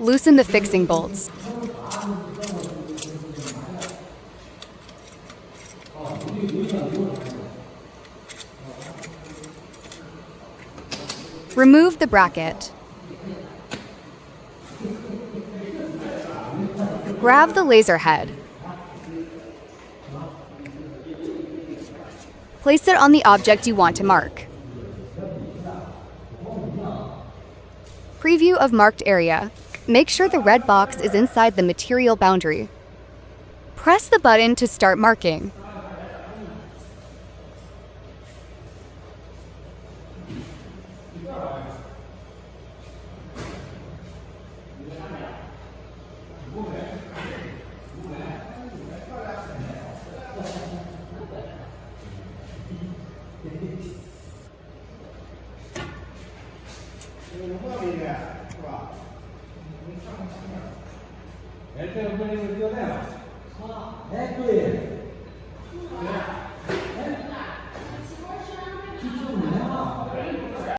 Loosen the fixing bolts. Remove the bracket. Grab the laser head. Place it on the object you want to mark. Preview of marked area. Make sure the red box is inside the material boundary. Press the button to start marking. Ecco